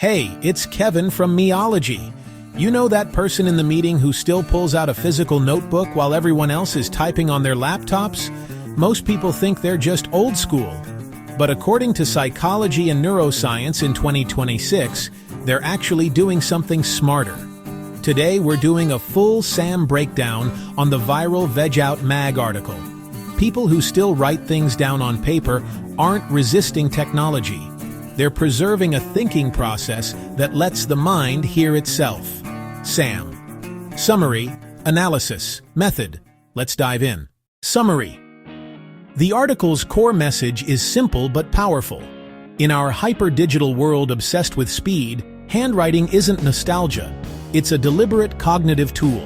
Hey, it's Kevin from Meology. You know that person in the meeting who still pulls out a physical notebook while everyone else is typing on their laptops? Most people think they're just old school. But according to psychology and neuroscience in 2026, they're actually doing something smarter. Today we're doing a full SAM breakdown on the viral Veg Out Mag article. People who still write things down on paper aren't resisting technology. They're preserving a thinking process that lets the mind hear itself. SAM. Summary, analysis, method. Let's dive in. Summary. The article's core message is simple but powerful. In our hyper-digital world obsessed with speed, handwriting isn't nostalgia. It's a deliberate cognitive tool.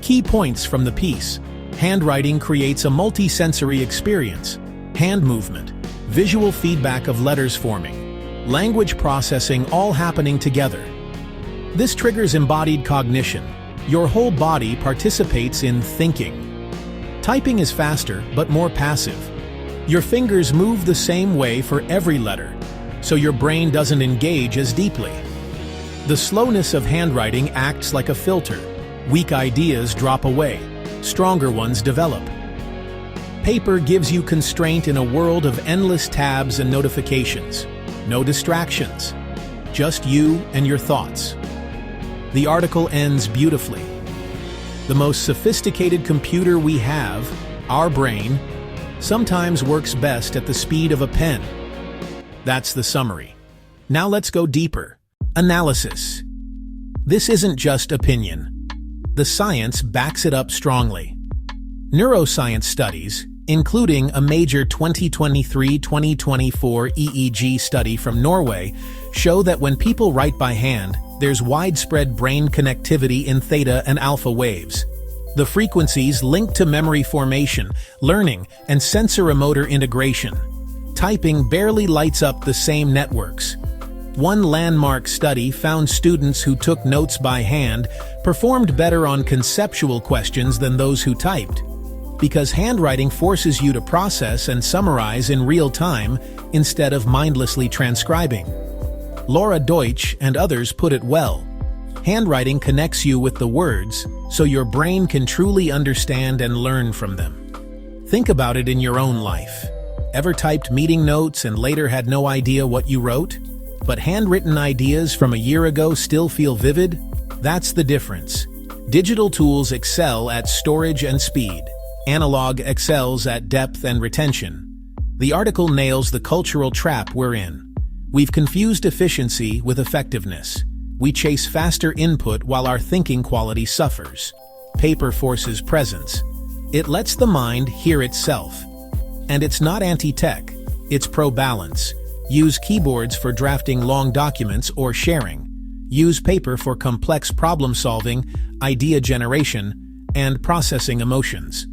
Key points from the piece. Handwriting creates a multi-sensory experience. Hand movement, visual feedback of letters forming, language processing all happening together. This triggers embodied cognition. Your whole body participates in thinking. Typing is faster, but more passive. Your fingers move the same way for every letter, so your brain doesn't engage as deeply. The slowness of handwriting acts like a filter. Weak ideas drop away. Stronger ones develop. Paper gives you constraint in a world of endless tabs and notifications. No distractions. Just you and your thoughts. The article ends beautifully. The most sophisticated computer we have, our brain, sometimes works best at the speed of a pen. That's the summary. Now let's go deeper. Analysis. This isn't just opinion. The science backs it up strongly. Neuroscience studies, including a major 2023-2024 EEG study from Norway, show that when people write by hand, there's widespread brain connectivity in theta and alpha waves. The frequencies link to memory formation, learning, and sensoromotor integration. Typing barely lights up the same networks. One landmark study found students who took notes by hand performed better on conceptual questions than those who typed, because handwriting forces you to process and summarize in real time instead of mindlessly transcribing. Laura Deutsch and others put it well. Handwriting connects you with the words, so your brain can truly understand and learn from them. Think about it in your own life. Ever typed meeting notes and later had no idea what you wrote? But handwritten ideas from a year ago still feel vivid? That's the difference. Digital tools excel at storage and speed. Analog excels at depth and retention. The article nails the cultural trap we're in. We've confused efficiency with effectiveness. We chase faster input while our thinking quality suffers. Paper forces presence. It lets the mind hear itself. And it's not anti-tech, it's pro-balance. Use keyboards for drafting long documents or sharing. Use paper for complex problem-solving, idea generation, and processing emotions.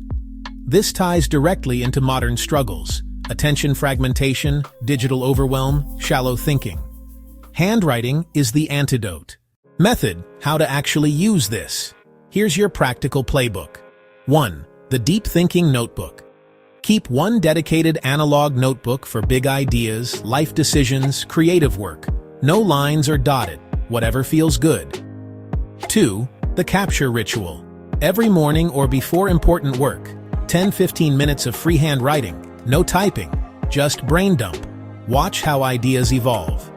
This ties directly into modern struggles: attention fragmentation, digital overwhelm, shallow thinking. Handwriting is the antidote. Method: how to actually use this. Here's your practical playbook. 1. The Deep Thinking Notebook. Keep one dedicated analog notebook for big ideas, life decisions, creative work. No lines are dotted, whatever feels good. 2. The Capture Ritual. Every morning or before important work, 10-15 minutes of freehand writing, no typing, just brain dump. Watch how ideas evolve.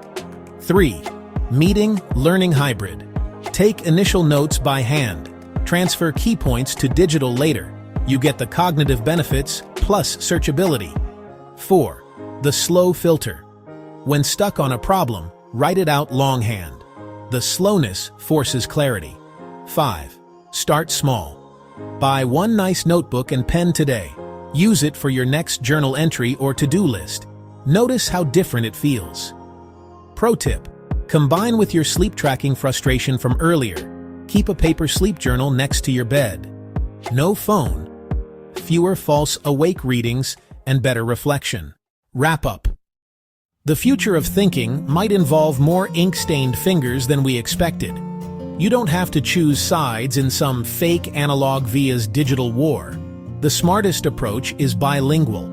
3. Meeting, learning hybrid. Take initial notes by hand. Transfer key points to digital later. You get the cognitive benefits plus searchability. 4. The slow filter. When stuck on a problem, write it out longhand. The slowness forces clarity. 5. Start small. Buy one nice notebook and pen today. Use it for your next journal entry or to-do list. Notice how different it feels. Pro tip: combine with your sleep tracking frustration from earlier. Keep a paper sleep journal next to your bed. No phone. Fewer false awake readings and better reflection. Wrap up. The future of thinking might involve more ink-stained fingers than we expected. You don't have to choose sides in some fake analog vs digital war. The smartest approach is bilingual.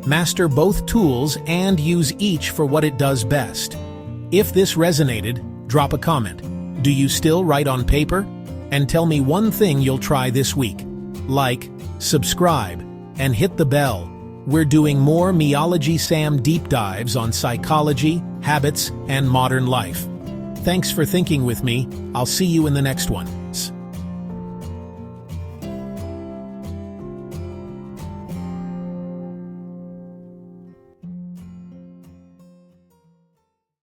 Master both tools and use each for what it does best. If this resonated, drop a comment. Do you still write on paper? And tell me one thing you'll try this week. Like, subscribe, and hit the bell. We're doing more Meology Sam deep dives on psychology, habits, and modern life. Thanks for thinking with me. I'll see you in the next one.